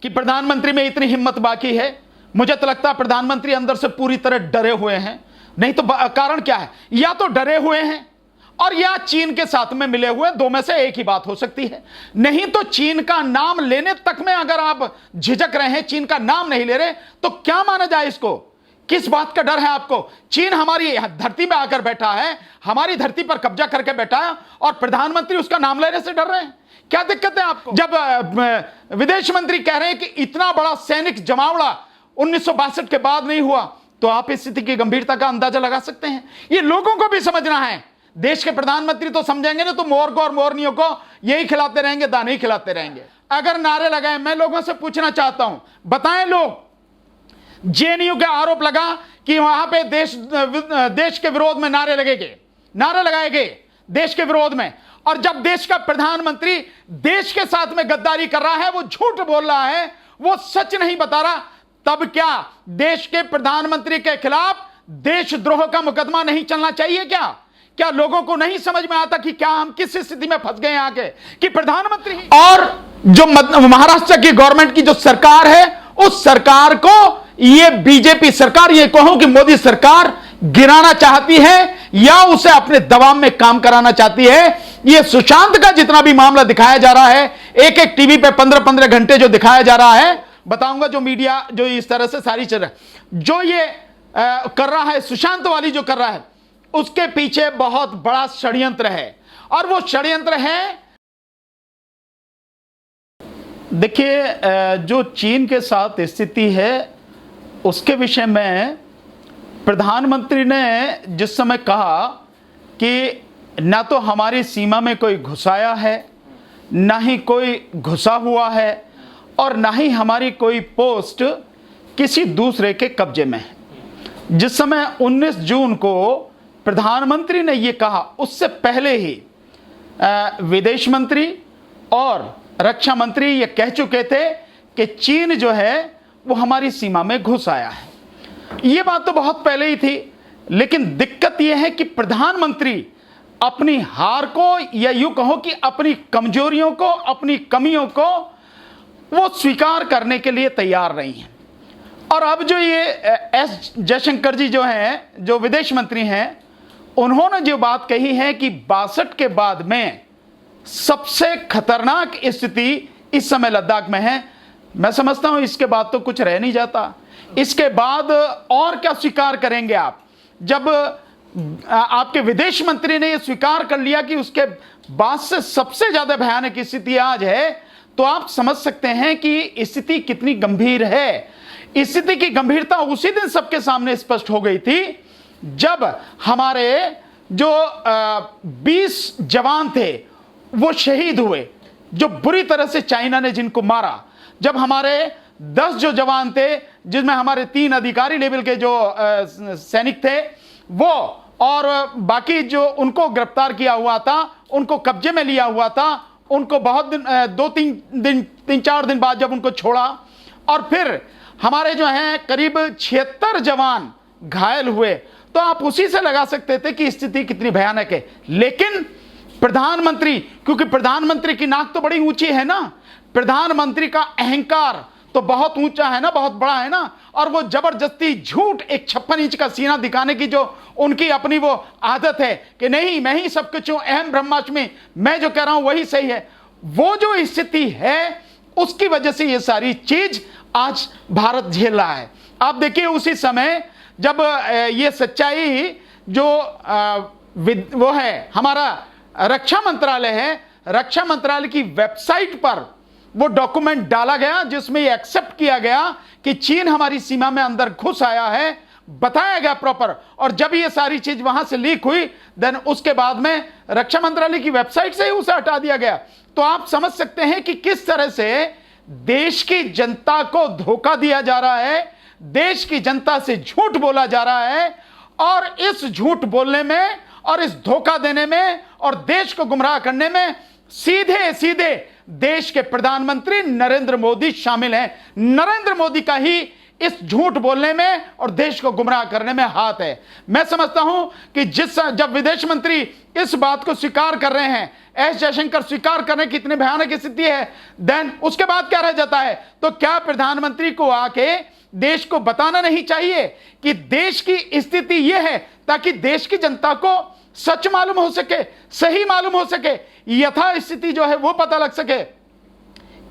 कि प्रधानमंत्री में इतनी हिम्मत बाकी है। मुझे तो लगता है प्रधानमंत्री अंदर से पूरी तरह डरे हुए हैं। नहीं तो कारण क्या है, या तो डरे हुए हैं और या चीन के साथ में मिले हुए, दो में से एक ही बात हो सकती है। नहीं तो चीन का नाम लेने तक में अगर आप झिझक रहे हैं, चीन का नाम नहीं ले रहे, तो क्या माना जाए इसको? किस बात का डर है आपको? चीन हमारी धरती में आकर बैठा है, हमारी धरती पर कब्जा करके बैठा है और प्रधानमंत्री उसका नाम लेने से डर रहे हैं। क्या दिक्कत है आपको? जब विदेश मंत्री कह रहे हैं कि इतना बड़ा सैनिक जमावड़ा 1962 के बाद नहीं हुआ, तो आप इस स्थिति की गंभीरता का अंदाजा लगा सकते हैं। ये लोगों को भी समझना है। देश के प्रधानमंत्री तो समझेंगे ना, तो मोर को और मोरनियों को यही खिलाते रहेंगे, दाने ही खिलाते रहेंगे। अगर नारे लगाए, मैं लोगों से पूछना चाहता हूं, बताएं लोग, जेएनयू का आरोप लगा कि वहां पे देश के विरोध में नारे लगाए गए देश के विरोध में, और जब देश का प्रधानमंत्री देश के साथ में गद्दारी कर रहा है, वो झूठ बोल रहा है, वो सच नहीं बता रहा, तब क्या देश के प्रधानमंत्री के खिलाफ देशद्रोह का मुकदमा नहीं चलना चाहिए? क्या लोगों को नहीं समझ में आता कि क्या हम किस स्थिति में फंस गए हैं आके, कि प्रधानमंत्री और जो महाराष्ट्र की गवर्नमेंट की जो सरकार है, उस सरकार को ये बीजेपी सरकार, ये कहूं कि मोदी सरकार गिराना चाहती है या उसे अपने दबाव में काम कराना चाहती है। ये सुशांत का जितना भी मामला दिखाया जा रहा है, एक एक टीवी पे 15-15 घंटे जो दिखाया जा रहा है, बताऊंगा जो मीडिया जो इस तरह से सारी चल रहा है, जो ये कर रहा है, सुशांत वाली जो कर रहा है, उसके पीछे बहुत बड़ा षड्यंत्र है। और वो षड्यंत्र है, देखिए जो चीन के साथ स्थिति है उसके विषय में प्रधानमंत्री ने जिस समय कहा कि ना तो हमारी सीमा में कोई घुसाया है, ना ही कोई घुसा हुआ है, और ना ही हमारी कोई पोस्ट किसी दूसरे के कब्जे में है। जिस समय 19 जून को प्रधानमंत्री ने ये कहा, उससे पहले ही विदेश मंत्री और रक्षा मंत्री ये कह चुके थे कि चीन जो है वो हमारी सीमा में घुस आया है। ये बात तो बहुत पहले ही थी, लेकिन दिक्कत यह है कि प्रधानमंत्री अपनी हार को, या यूं कहो कि अपनी कमजोरियों को, अपनी कमियों को वो स्वीकार करने के लिए तैयार नहीं है। और अब जो ये एस जयशंकर जी जो हैं, जो विदेश मंत्री हैं, उन्होंने जो बात कही है कि 62 के बाद में सबसे खतरनाक स्थिति इस समय लद्दाख में है, मैं समझता हूं इसके बाद तो कुछ रह नहीं जाता। इसके बाद और क्या स्वीकार करेंगे आप? जब आपके विदेश मंत्री ने यह स्वीकार कर लिया कि उसके बाद से सबसे ज्यादा भयानक स्थिति आज है, तो आप समझ सकते हैं कि स्थिति कितनी गंभीर है। स्थिति की गंभीरता उसी दिन सबके सामने स्पष्ट हो गई थी जब हमारे जो 20 जवान थे वो शहीद हुए, जो बुरी तरह से चाइना ने जिनको मारा। जब हमारे 10 जो जवान थे, जिसमें हमारे 3 अधिकारी लेवल के जो सैनिक थे वो, और बाकी जो उनको गिरफ्तार किया हुआ था, उनको कब्जे में लिया हुआ था, उनको बहुत दिन 2-3-4 दिन बाद जब उनको छोड़ा, और फिर हमारे जो हैं करीब 76 जवान घायल हुए, तो आप उसी से लगा सकते थे कि स्थिति कितनी भयानक है। लेकिन प्रधानमंत्री, क्योंकि प्रधानमंत्री की नाक तो बड़ी ऊंची है ना, प्रधानमंत्री का अहंकार तो बहुत ऊंचा है ना, बहुत बड़ा है ना, और वो जबरदस्ती झूठ, एक 56 इंच का सीना दिखाने की जो उनकी अपनी वो आदत है कि नहीं मैं ही सब कुछ हूं, अहम ब्रह्मास्मि, मैं जो कह रहा हूं वही सही है, वो जो स्थिति है उसकी वजह से ये सारी चीज आज भारत झेल रहा है। आप देखिए उसी समय जब ये सच्चाई जो वो है, हमारा रक्षा मंत्रालय है, रक्षा मंत्रालय की वेबसाइट पर वो डॉक्यूमेंट डाला गया जिसमें ये एक्सेप्ट किया गया कि चीन हमारी सीमा में अंदर घुस आया है, बताया गया प्रॉपर। और जब ये सारी चीज वहां से लीक हुई, देन उसके बाद में रक्षा मंत्रालय की वेबसाइट से ही उसे हटा दिया गया। तो आप समझ सकते हैं कि किस तरह से देश की जनता को धोखा दिया जा रहा है, देश की जनता से झूठ बोला जा रहा है, और इस झूठ बोलने में और इस धोखा देने में और देश को गुमराह करने में सीधे सीधे देश के प्रधानमंत्री नरेंद्र मोदी शामिल हैं। नरेंद्र मोदी का ही इस झूठ बोलने में और देश को गुमराह करने में हाथ है। मैं समझता हूं कि जब विदेश मंत्री इस बात को स्वीकार कर रहे हैं, एस जयशंकर स्वीकार करने की इतनी भयानक स्थिति है, देन उसके बाद क्या रह जाता है? तो क्या प्रधानमंत्री को आके देश को बताना नहीं चाहिए कि देश की स्थिति यह है, ताकि देश की जनता को सच मालूम हो सके, सही मालूम हो सके, यथा स्थिति जो है वो पता लग सके।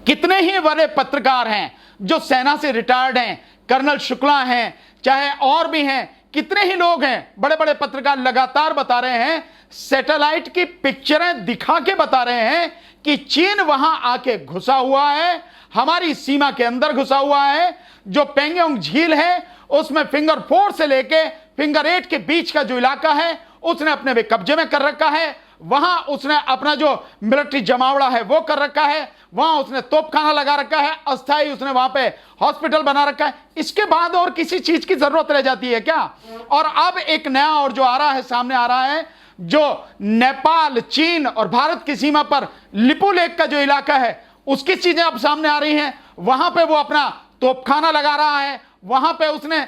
कितने ही बड़े पत्रकार हैं जो सेना से रिटायर्ड हैं, कर्नल शुक्ला हैं, चाहे और भी हैं, कितने ही लोग हैं, बड़े बड़े पत्रकार लगातार बता रहे हैं, सैटेलाइट की पिक्चरें दिखा के बता रहे हैं कि चीन वहां आके घुसा हुआ है, हमारी सीमा के अंदर घुसा हुआ है। जो पेंगोंग झील है उसमें फिंगर 4 से लेके फिंगर 8 के बीच का जो इलाका है उसने अपने कब्जे में कर रखा है। वहां उसने अपना जो मिलिट्री जमावड़ा है वो कर रखा है, वहां उसने तोपखाना लगा रखा है, अस्थायी उसने वहां पे हॉस्पिटल बना रखा है। इसके बाद और किसी चीज की जरूरत रह जाती है क्या? और अब एक नया और जो आ रहा है, सामने आ रहा है, जो नेपाल, चीन और भारत की सीमा पर लिपू लेक का जो इलाका है उसकी चीजें अब सामने आ रही हैं। वहां पे वो अपना तोपखाना लगा रहा है, वहां पे उसने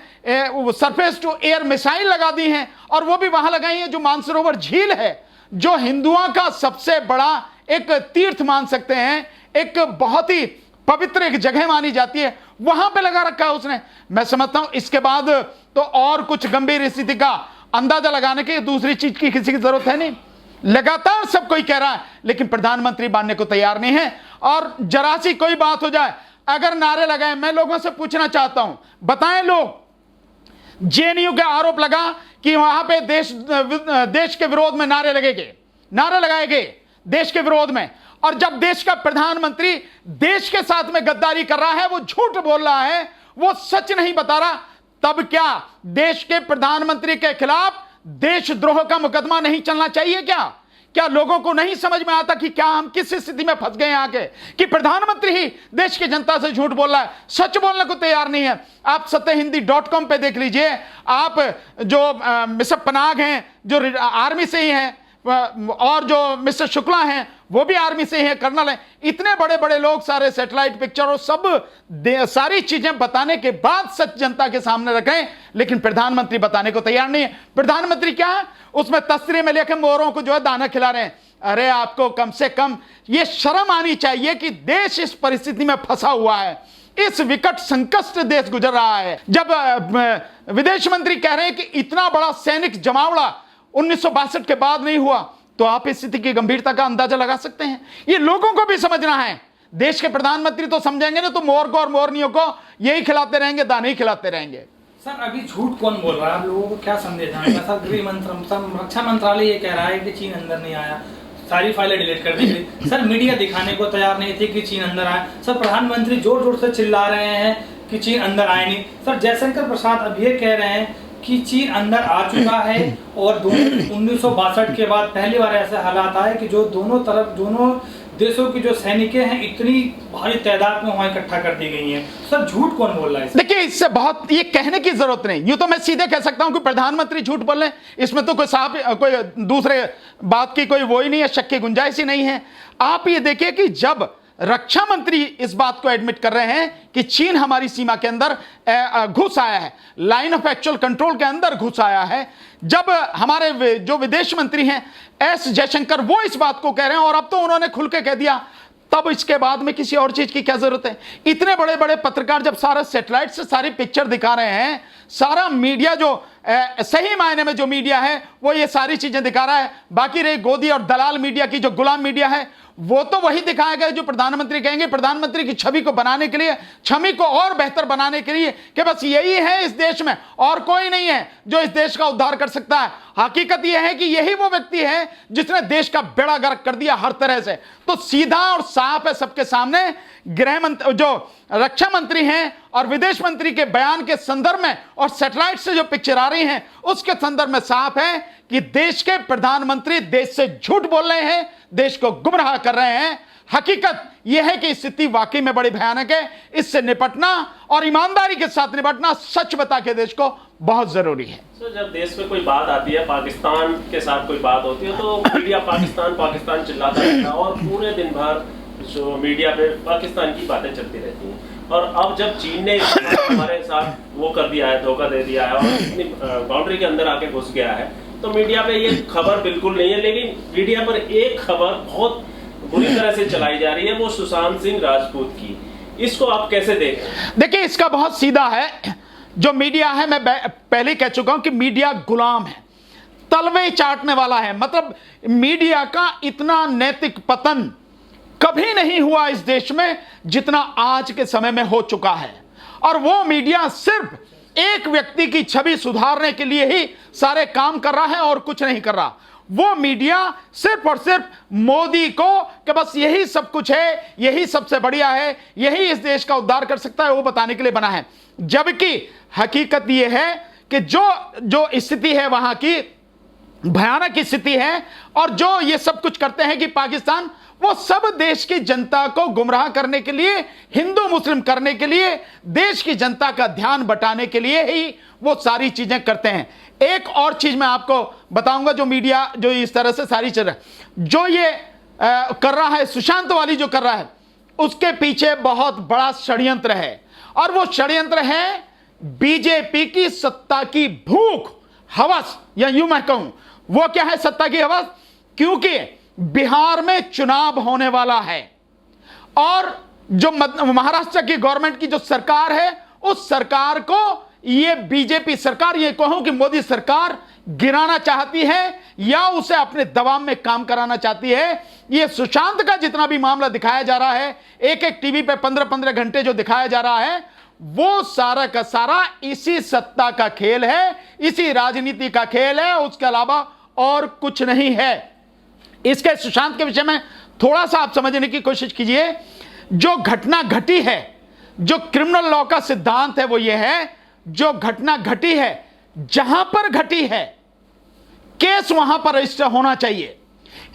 सरफेस टू एयर मिसाइल लगा दी हैं, और वो भी वहां लगाई है जो मानसरोवर झील है, जो हिंदुओं का सबसे बड़ा एक तीर्थ मान सकते हैं, एक बहुत ही पवित्र एक जगह मानी जाती है, वहां पे लगा रखा है उसने। मैं समझता हूं इसके बाद तो और कुछ गंभीर स्थिति का अंदाजा लगाने की दूसरी चीज की किसी की जरूरत है नहीं। लगातार सब कोई कह रहा है, लेकिन प्रधानमंत्री मानने को तैयार नहीं है। और जरा सी कोई बात हो जाए, अगर नारे लगाए, मैं लोगों से पूछना चाहता हूं, बताएं लोग, जेएनयू का आरोप लगा कि वहां पे देश के विरोध में नारे लगाए गए देश के विरोध में, और जब देश का प्रधानमंत्री देश के साथ में गद्दारी कर रहा है, वो झूठ बोल रहा है, वो सच नहीं बता रहा, तब क्या देश के प्रधानमंत्री के खिलाफ देशद्रोह का मुकदमा नहीं चलना चाहिए? क्या लोगों को नहीं समझ में आता कि क्या हम किस स्थिति में फंस गए आके, कि प्रधानमंत्री ही देश की जनता से झूठ बोल रहा है, सच बोलने को तैयार नहीं है। आप सत्यहिंदी.com पे देख लीजिए, आप जो मिस्टर पनाग हैं जो आर्मी से ही हैं, और जो मिस्टर शुक्ला हैं वो भी आर्मी से ही हैं, कर्नल हैं, इतने बड़े बड़े लोग सारे सैटेलाइट पिक्चर और सब सारी चीजें बताने के बाद सच जनता के सामने रखें, लेकिन प्रधानमंत्री बताने को तैयार नहीं है। प्रधानमंत्री क्या है, उसमें तस्वीरें में लेकर मोरों को जो है दाना खिला रहे हैं। अरे आपको कम से कम ये शर्म आनी चाहिए कि देश इस परिस्थिति में फंसा हुआ है, इस विकट संकट देश गुजर रहा है। जब विदेश मंत्री कह रहे हैं कि इतना बड़ा सैनिक जमावड़ा 1962 के बाद नहीं हुआ, तो आप इस स्थिति की गंभीरता का अंदाजा लगा सकते हैं। ये लोगों को भी समझना है। देश के प्रधानमंत्री तो समझेंगे ना, तो मोर को और मोरनियों को यही खिलाते रहेंगे, दाने ही खिलाते रहेंगे। सर अभी झूठ कौन बोल रहा है, आप लोगों को क्या संदेश आएगा? सर गृह मंत्रालय, रक्षा मंत्रालय ये कह रहा है कि चीन अंदर नहीं आया, सारी फाइलें डिलीट कर दी गई। सर मीडिया दिखाने को तैयार नहीं थी कि चीन अंदर आया। सर प्रधानमंत्री जोर जोर से चिल्ला रहे हैं कि चीन अंदर आए नहीं। सर जयशंकर प्रसाद अब ये कह रहे हैं कि चीन अंदर आ चुका है, और 1962 के बाद पहली बार ऐसे हालात आए कि जो दोनों देशों की जो सैनिकें हैं इतनी भारी तादाद में वहां इकट्ठा कर दी गई हैं। सर झूठ कौन बोल रहा है? देखिए, इससे बहुत ये कहने की जरूरत नहीं, यूं तो मैं सीधे कह सकता हूं कि प्रधानमंत्री झूठ बोल रहे हैं, इसमें तो कोई दूसरे बात की कोई वो ही नहीं है, शक की गुंजाइश ही नहीं है। आप ये देखिए कि जब रक्षा मंत्री इस बात को एडमिट कर रहे हैं कि चीन हमारी सीमा के अंदर घुस आया है, लाइन ऑफ एक्चुअल कंट्रोल के अंदर घुस आया है, जब हमारे जो विदेश मंत्री हैं एस जयशंकर वो इस बात को कह रहे हैं, और अब तो उन्होंने खुल के कह दिया, तब इसके बाद में किसी और चीज की क्या जरूरत है? इतने बड़े बड़े पत्रकार जब सारा सैटेलाइट से सारी पिक्चर दिखा रहे हैं, सारा मीडिया जो सही मायने में जो मीडिया है वो ये सारी चीजें दिखा रहा है, बाकी रही गोदी और दलाल मीडिया की जो गुलाम मीडिया है वो तो वही दिखाएगा जो प्रधानमंत्री कहेंगे। प्रधानमंत्री की छवि को बनाने के लिए, छवि को और बेहतर बनाने के लिए कि बस यही है इस देश में और कोई नहीं है जो इस देश का उद्धार कर सकता है। हकीकत यह है कि यही वो व्यक्ति है जिसने देश का बेड़ा गर्क कर दिया हर तरह से। तो सीधा और साफ है सबके सामने, गृह मंत्री जो रक्षा मंत्री हैं और विदेश मंत्री के बयान के संदर्भ में और सैटेलाइट से जो पिक्चर आ रही हैं उसके संदर्भ में साफ है कि देश के प्रधानमंत्री देश से झूठ बोल रहे हैं, देश को गुमराह कर रहे हैं। हकीकत यह है कि स्थिति वाकई में बड़ी भयानक है, इससे निपटना और ईमानदारी के साथ निपटना, सच बता के देश को बहुत जरूरी है। तो जब देश में कोई बात आती है, पाकिस्तान के साथ कोई बात होती है, तो मीडिया पाकिस्तान पाकिस्तान चिल्लाता रहता है और पूरे दिन भर जो मीडिया पे पाकिस्तान की बातें चलती रहती हैं। और अब जब चीन ने हमारे साथ वो कर दिया है, धोखा दे दिया है और इतनी बाउंड्री के अंदर आके घुस गया है, तो मीडिया पे ये खबर बिल्कुल नहीं है। लेकिन मीडिया पर एक खबर बहुत बुरी तरह से चलाई जा रही है, वो सुशांत सिंह राजपूत की। इसको आप कैसे देख रहे हैं? देखिए, इसका बहुत सीधा है। जो मीडिया है, मैं पहले कह चुका हूं कि मीडिया गुलाम है, तलवे चाटने वाला है। मतलब मीडिया का इतना नैतिक पतन कभी नहीं हुआ इस देश में जितना आज के समय में हो चुका है। और वो मीडिया सिर्फ एक व्यक्ति की छवि सुधारने के लिए ही सारे काम कर रहा है और कुछ नहीं कर रहा। वो मीडिया सिर्फ और सिर्फ मोदी को कि बस यही सब कुछ है, यही सबसे बढ़िया है, यही इस देश का उद्धार कर सकता है, वो बताने के लिए बना है। जबकि हकीकत यह है कि जो स्थिति है वहां की भयानक स्थिति है, और जो ये सब कुछ करते हैं कि पाकिस्तान, वो सब देश की जनता को गुमराह करने के लिए, हिंदू मुस्लिम करने के लिए, देश की जनता का ध्यान बटाने के लिए ही वो सारी चीजें करते हैं। एक और चीज मैं आपको बताऊंगा, जो मीडिया जो इस तरह से सारी चीजें जो ये कर रहा है, सुशांत वाली जो कर रहा है, उसके पीछे बहुत बड़ा षड्यंत्र है। और वो षड्यंत्र है बीजेपी की सत्ता की भूख, हवस, या यूं मैं कहूं, वो क्या है सत्ता की हवस? क्योंकि बिहार में चुनाव होने वाला है और जो महाराष्ट्र की गवर्नमेंट की जो सरकार है, उस सरकार को ये बीजेपी सरकार, ये कहूं कि मोदी सरकार गिराना चाहती है या उसे अपने दबाव में काम कराना चाहती है। ये सुशांत का जितना भी मामला दिखाया जा रहा है, एक एक टीवी पे 15-15 घंटे जो दिखाया जा रहा है, वो सारा का सारा इसी सत्ता का खेल है, इसी राजनीति का खेल है, उसके अलावा और कुछ नहीं है। इसके सुशांत के विषय में थोड़ा सा आप समझने की कोशिश कीजिए। जो घटना घटी है, जो क्रिमिनल लॉ का सिद्धांत है, वो ये है, जो घटना घटी है, जहां पर घटी है, केस वहां पर रजिस्टर होना चाहिए,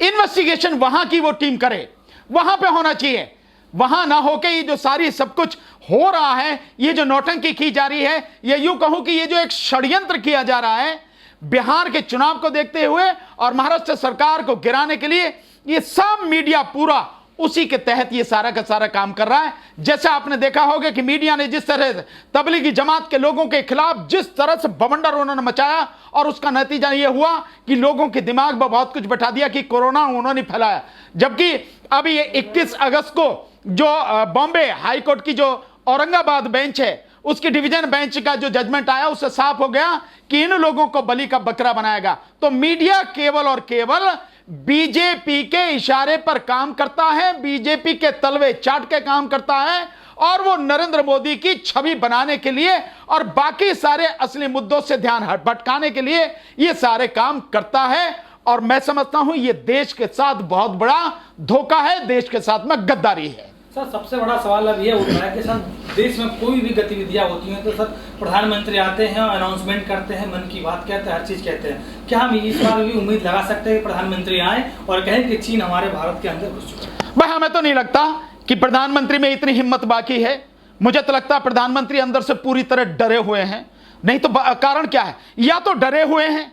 इन्वेस्टिगेशन वहां की वो टीम करे, वहां पे होना चाहिए। वहां ना होके ये जो सारी सब कुछ हो रहा है, ये जो नौटंकी की जा रही है, ये यूं कहूं कि ये जो एक षड्यंत्र किया जा रहा है बिहार के चुनाव को देखते हुए और महाराष्ट्र सरकार को गिराने के लिए, ये सब मीडिया पूरा उसी के तहत ये सारा का सारा काम कर रहा है। जैसे आपने देखा होगा कि मीडिया ने जिस तरह से तबलीगी जमात के लोगों के खिलाफ जिस तरह से बवंडर उन्होंने मचाया, और उसका नतीजा ये हुआ कि लोगों के दिमाग में बहुत कुछ बैठा दिया कि कोरोना उन्होंने फैलाया। जबकि अभी ये 31 अगस्त को जो बॉम्बे हाईकोर्ट की जो औरंगाबाद बेंच है, उसकी डिवीजन बेंच का जो जजमेंट आया, उससे साफ हो गया कि इन लोगों को बलि का बकरा बनाएगा। तो मीडिया केवल और केवल बीजेपी के इशारे पर काम करता है, बीजेपी के तलवे चाट के काम करता है, और वो नरेंद्र मोदी की छवि बनाने के लिए और बाकी सारे असली मुद्दों से ध्यान भटकाने के लिए ये सारे काम करता है। और मैं समझता हूं ये देश के साथ बहुत बड़ा धोखा है, देश के साथ में गद्दारी है। सर, सबसे बड़ा सवाल अब ये उठ रहा है कि सर देश में कोई भी गतिविधियां होती हैं तो सर प्रधानमंत्री आते हैं, अनाउंसमेट करते हैं, मन की बात कहते हैं, हर चीज कहते हैं। क्या हम इस बार भी उम्मीद लगा सकते हैं कि प्रधानमंत्री आए और कहें कि चीन हमारे भारत के अंदर घुस चुका है? भाई, हमें तो नहीं लगता कि प्रधानमंत्री में इतनी हिम्मत बाकी है। मुझे तो लगता है प्रधानमंत्री अंदर से पूरी तरह डरे हुए हैं। नहीं तो कारण क्या है? या तो डरे हुए हैं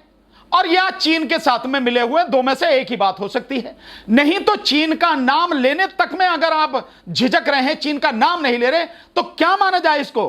और या चीन के साथ में मिले हुए, दो में से एक ही बात हो सकती है। नहीं तो चीन का नाम लेने तक में अगर आप झिझक रहे हैं, चीन का नाम नहीं ले रहे, तो क्या माना जाए इसको?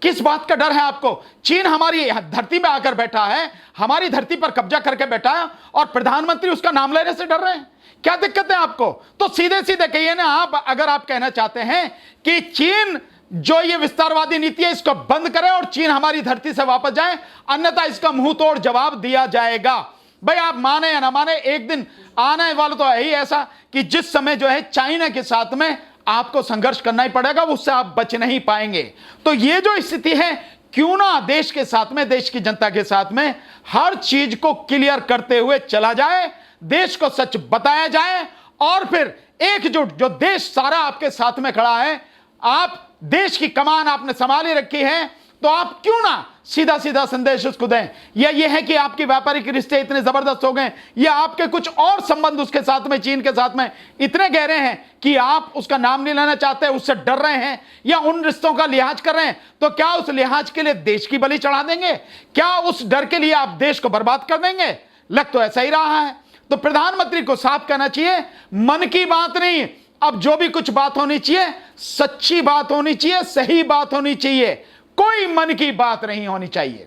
किस बात का डर है आपको? चीन हमारी धरती में आकर बैठा है, हमारी धरती पर कब्जा करके बैठा है, और प्रधानमंत्री उसका नाम लेने से डर रहे हैं? क्या दिक्कत है आपको? तो सीधे सीधे कहिए ना आप, अगर आप कहना चाहते हैं कि चीन जो ये विस्तारवादी नीति है इसको बंद करे और चीन हमारी धरती से वापस जाए, अन्यथा इसका मुंह तोड़ जवाब दिया जाएगा। भाई, आप माने या ना माने, एक दिन आने वाला तो है ही ऐसा कि जिस समय जो है चाइना के साथ में आपको संघर्ष करना ही पड़ेगा, उससे आप बच नहीं पाएंगे। तो ये जो स्थिति है, क्यों ना देश के साथ में, देश की जनता के साथ में हर चीज को क्लियर करते हुए चला जाए, देश को सच बताया जाए, और फिर एकजुट जो देश सारा आपके साथ में खड़ा है, आप देश की कमान आपने संभाली रखी है, तो आप क्यों ना सीधा सीधा संदेश उसको दें। या यह है कि आपके व्यापारिक रिश्ते इतने जबरदस्त हो गए, या आपके कुछ और संबंध उसके साथ में, चीन के साथ में इतने गहरे हैं कि आप उसका नाम नहीं लेना चाहते, उससे डर रहे हैं, या उन रिश्तों का लिहाज कर रहे हैं, तो क्या उस लिहाज के लिए देश की बलि चढ़ा देंगे? क्या उस डर के लिए आप देश को बर्बाद कर देंगे? लग तो ऐसा ही रहा है। तो प्रधानमंत्री को साफ कहना चाहिए, मन की बात नहीं, अब जो भी कुछ बात होनी चाहिए सच्ची बात होनी चाहिए, सही बात होनी चाहिए, कोई मन की बात नहीं होनी चाहिए।